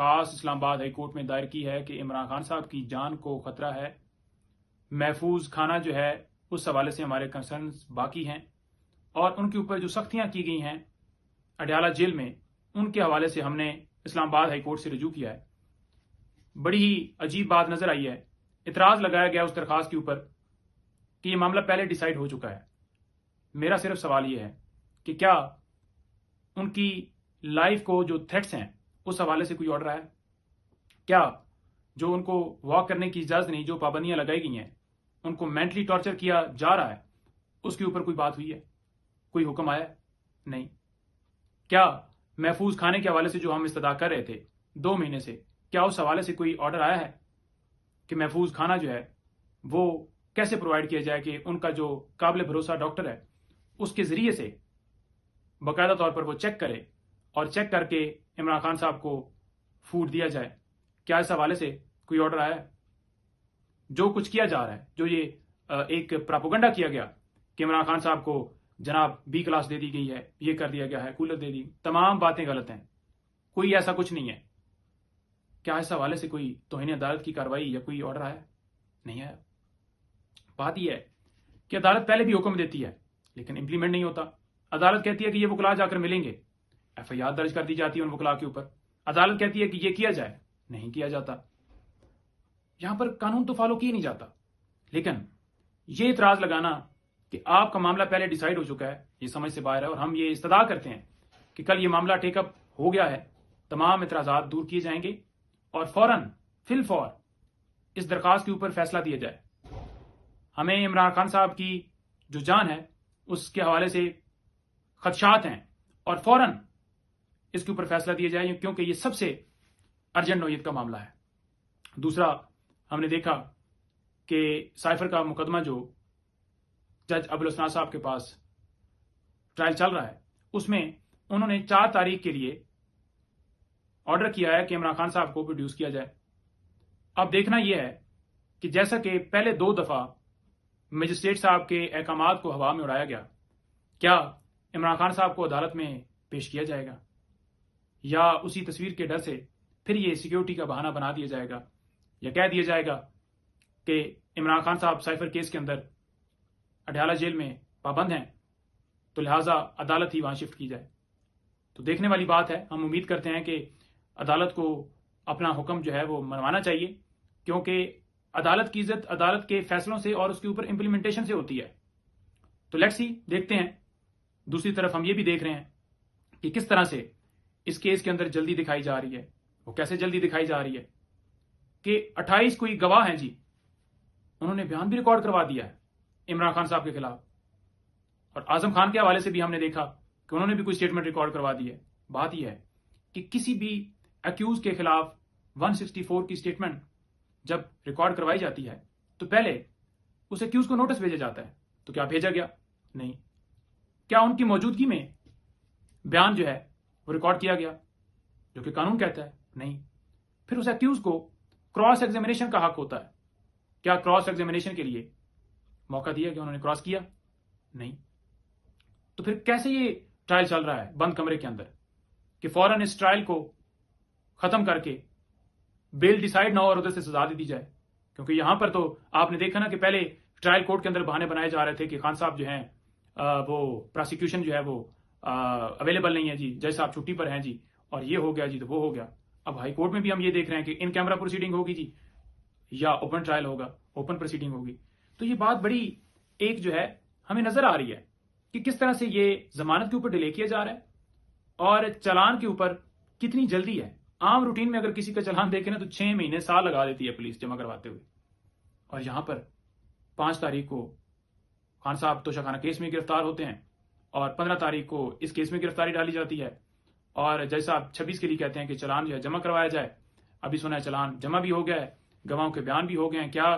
خاص اسلام آباد high court میں دائر کی ہے کہ عمران خان صاحب کی جان کو خطرہ ہے، محفوظ کھانا جو ہے اس حوالے سے ہمارے کنسرنز باقی ہیں، اور ان کے اوپر جو سختیاں کی گئی ہیں اڈیالہ جیل میں، ان کے حوالے سے ہم نے اسلام آباد ہائی کورٹ سے رجوع کیا ہے۔ بڑی ہی عجیب بات نظر آئی ہے، اعتراض لگایا گیا اس درخواست کے اوپر کہ یہ معاملہ پہلے ڈیسائیڈ ہو چکا ہے۔ میرا صرف سوال یہ ہے کہ کیا ان کی لائف کو جو تھریٹس ہیں اس حوالے سے کوئی آرڈر آیا ہے؟ کیا جو ان کو واک کرنے کی اجازت نہیں، جو پابندیاں لگائی گئی ہیں، ان کو مینٹلی ٹارچر کیا جا رہا ہے، اس کے اوپر کوئی بات ہوئی ہے؟ کوئی حکم آیا ہے؟ نہیں۔ کیا محفوظ کھانے کے حوالے سے جو ہم استدعا کر رہے تھے 2 مہینے سے، کیا اس حوالے سے کوئی آرڈر آیا ہے کہ محفوظ کھانا جو ہے وہ کیسے پرووائڈ کیا جائے کہ ان کا جو قابل بھروسہ ڈاکٹر ہے اس کے ذریعے سے باقاعدہ طور پر وہ چیک کرے اور چیک کر کے عمران خان صاحب کو فوڈ دیا جائے؟ کیا اس حوالے سے کوئی آرڈر آیا ہے؟ جو کچھ کیا جا رہا ہے، جو یہ ایک پراپوگنڈا کیا گیا کہ عمران خان صاحب کو جناب B کلاس دے دی گئی ہے، یہ کر دیا گیا ہے، کولر دے دی، تمام باتیں غلط ہیں، کوئی ایسا کچھ نہیں ہے۔ کیا اس حوالے سے کوئی توہین عدالت کی کارروائی یا کوئی آرڈر آیا؟ نہیں آیا۔ بات یہ ہے کہ عدالت پہلے بھی حکم دیتی ہے لیکن امپلیمنٹ نہیں ہوتا۔ عدالت کہتی ہے کہ یہ وکلا جا کر ملیں گے، FIR درج کر دی جاتی ہے ان وکلا کے اوپر، عدالت کہتی ہے کہ یہ کیا جائے، نہیں کیا جاتا۔ یہاں پر قانون تو فالو کیا نہیں جاتا، لیکن یہ اعتراض لگانا کہ آپ کا معاملہ پہلے ڈیسائیڈ ہو چکا ہے، یہ سمجھ سے باہر ہے، اور ہم یہ استدعا کرتے ہیں کہ کل یہ معاملہ ٹیک اپ ہو گیا ہے، تمام اعتراضات دور کیے جائیں گے اور فوراً فی الفور اس درخواست کے اوپر فیصلہ دیا جائے۔ ہمیں عمران خان صاحب کی جو جان ہے اس کے حوالے سے خدشات ہیں، اور فوراً اس کے اوپر فیصلہ دیا جائے کیونکہ یہ سب سے ارجنٹ نوعیت کا معاملہ ہے۔ دوسرا، ہم نے دیکھا کہ سائفر کا مقدمہ جو جج ابوالحسن صاحب کے پاس ٹرائل چل رہا ہے، اس میں انہوں نے 4 تاریخ کے لیے آرڈر کیا ہے کہ عمران خان صاحب کو پروڈیوس کیا جائے۔ اب دیکھنا یہ ہے کہ جیسا کہ پہلے 2 دفعہ مجسٹریٹ صاحب کے احکامات کو ہوا میں اڑایا گیا، کیا عمران خان صاحب کو عدالت میں پیش کیا جائے گا، یا اسی تصویر کے ڈر سے پھر یہ سیکیورٹی کا بہانہ بنا دیا جائے گا، یا کہہ دیا جائے گا کہ عمران خان صاحب سائفر کیس کے اندر اڈیالہ جیل میں پابند ہیں تو لہٰذا عدالت ہی وہاں شفٹ کی جائے؟ تو دیکھنے والی بات ہے۔ ہم امید کرتے ہیں کہ عدالت کو اپنا حکم جو ہے وہ منوانا چاہیے، کیونکہ عدالت کی عزت عدالت کے فیصلوں سے اور اس کے اوپر امپلیمنٹیشن سے ہوتی ہے۔ تو لیٹس سی، دیکھتے ہیں۔ دوسری طرف ہم یہ بھی دیکھ رہے ہیں کہ کس طرح سے اس کیس کے اندر جلدی دکھائی جا رہی ہے۔ وہ کیسے جلدی دکھائی جا رہی ہے کہ 28 کوئی گواہ ہیں جی، انہوں نے بیان بھی ریکارڈ کروا دیا ہے عمران خان صاحب کے خلاف، اور اعظم خان کے حوالے سے بھی ہم نے دیکھا کہ انہوں نے بھی کوئی اسٹیٹمنٹ ریکارڈ کروا دی ہے۔ بات یہ ہے کہ کسی بھی ایکیوز کے خلاف 164 کی اسٹیٹمنٹ جب ریکارڈ کروائی جاتی ہے تو پہلے اس ایکیوز کو نوٹس بھیجا جاتا ہے۔ تو کیا بھیجا گیا؟ نہیں۔ کیا ان کی موجودگی میں بیان جو ہے وہ ریکارڈ کیا گیا جو کہ قانون کہتا ہے؟ نہیں۔ پھر اس ایکیوز کو کراس ایگزامینیشن کا حق ہوتا ہے، کیا کراس ایگزامینیشن کے لیے موقع دیا کہ انہوں نے کراس کیا؟ نہیں۔ تو پھر کیسے یہ ٹرائل چل رہا ہے بند کمرے کے اندر کہ فوراً اس ٹرائل کو ختم کر کے بیل ڈیسائیڈ نہ ہو اور ادھر سے سزا دے دی جائے؟ کیونکہ یہاں پر تو آپ نے دیکھا نا کہ پہلے ٹرائل کورٹ کے اندر بہانے بنائے جا رہے تھے کہ خان صاحب جو ہیں وہ پراسیکیوشن جو ہے وہ اویلیبل نہیں ہے جی، جج صاحب چھٹی پر ہیں جی، اور یہ ہو گیا جی تو وہ ہو گیا۔ اب ہائی کورٹ میں بھی ہم یہ دیکھ رہے ہیں کہ ان کیمرہ پروسیڈنگ ہوگی جی یا اوپن ٹرائل ہوگا، اوپن پروسیڈنگ ہوگی۔ تو یہ بات بڑی ایک جو ہے ہمیں نظر آ رہی ہے کہ کس طرح سے یہ ضمانت کے اوپر ڈیلے کیا جا رہا ہے اور چلان کے اوپر کتنی جلدی ہے۔ عام روٹین میں اگر کسی کا چلان دیکھیں نا تو 6 مہینے سال لگا دیتی ہے پولیس جمع کرواتے ہوئے، اور یہاں پر 5 تاریخ کو خان صاحب توشہ خانہ کیس میں گرفتار ہوتے ہیں اور 15 تاریخ کو اس کیس میں گرفتاری ڈالی جاتی ہے، اور جج صاحب 26 کے لیے کہتے ہیں کہ چلان جو ہے جمع کروایا جائے۔ ابھی سنا ہے چلان جمع بھی ہو گیا ہے، گواہوں کے بیان بھی ہو گئے ہیں۔ کیا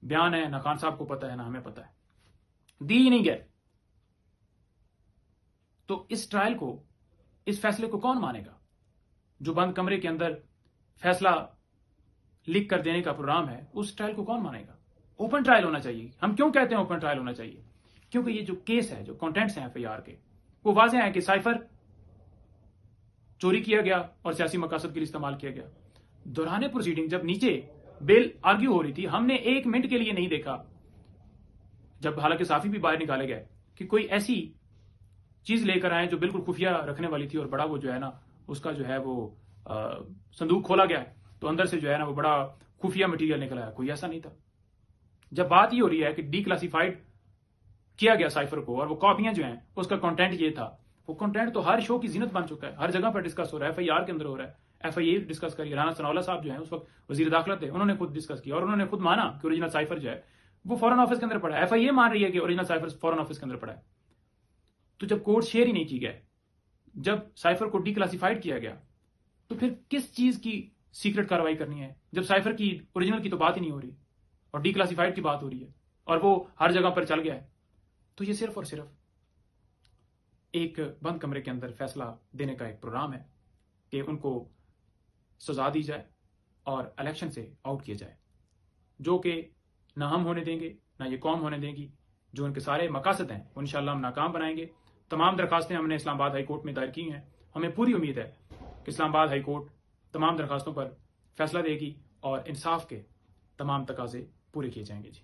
بیان ہے نہ خان صاحب کو پتا ہے نہ ہمیں پتا ہے، دی ہی نہیں گئے۔ تو اس ٹرائل کو، اس فیصلے کو کون مانے گا؟ جو بند کمرے کے اندر فیصلہ لکھ کر دینے کا پروگرام ہے، اس ٹرائل کو کون مانے گا؟ اوپن ٹرائل ہونا چاہیے۔ ہم کیوں کہتے ہیں اوپن ٹرائل ہونا چاہیے؟ کیونکہ یہ جو کیس ہے، جو کانٹینٹس ہیں FIR کے، وہ واضح ہے کہ سائفر چوری کیا گیا اور سیاسی مقاصد کے لیے استعمال کیا گیا۔ دوران پروسیڈنگ جب نیچے بل آرگیو ہو رہی تھی، ہم نے 1 منٹ کے لیے نہیں دیکھا، جب حالانکہ صحافی بھی باہر نکالے گئے، کہ کوئی ایسی چیز لے کر آئے جو بالکل خفیہ رکھنے والی تھی، اور بڑا وہ جو ہے نا اس کا جو ہے وہ صندوق کھولا گیا ہے تو اندر سے جو ہے نا وہ بڑا خفیہ مٹیریل نکلا ہے. کوئی ایسا نہیں تھا. جب بات یہ ہو رہی ہے کہ ڈی کلاسیفائڈ کیا گیا سائفر کو، اور وہ کاپیاں جو ہیں اس کا کنٹینٹ یہ تھا، وہ کنٹینٹ تو ہر شو کی زینت بن چکا ہے، ہر جگہ پر ڈسکس ہو رہا ہے، ایف آئی آر کے اندر ہو رہا ہے. ایف آئی اے ڈسکس کری، رانا ثناءاللہ صاحب جو ہیں اس وقت وزیر داخلہ تھے، انہوں نے خود ڈسکس کیا اور انہوں نے خود مانا کہ اوریجنل سائفر جو ہے وہ فورن آفس کے اندر پڑا ہے. ایف آئی اے مان رہی ہے کہ اوریجنل سائفر فورن آفس کے اندر پڑا ہے. تو جب کوڈ شیئر ہی نہیں کی گئے، جب سائفر کو ڈی کلاسیفائڈ کیا گیا، تو پھر کس چیز کی سیکرٹ کاروائی کرنی ہے جب سائفر کی اوریجنل کی تو بات ہی نہیں ہو رہی اور ڈی کلاسیفائڈ کی بات ہو رہی ہے اور وہ ہر جگہ پر چل گیا ہے. تو یہ صرف اور صرف ایک بند کمرے کے اندر فیصلہ دینے کا ایک پروگرام ہے کہ ان کو سزا دی جائے اور الیکشن سے آؤٹ کیا جائے، جو کہ نہ ہم ہونے دیں گے نہ یہ قوم ہونے دیں گی. جو ان کے سارے مقاصد ہیں وہ انشاءاللہ ہم ناکام بنائیں گے. تمام درخواستیں ہم نے اسلام آباد ہائی کورٹ میں دائر کی ہیں. ہمیں پوری امید ہے کہ اسلام آباد ہائی کورٹ تمام درخواستوں پر فیصلہ دے گی اور انصاف کے تمام تقاضے پورے کیے جائیں گے. جی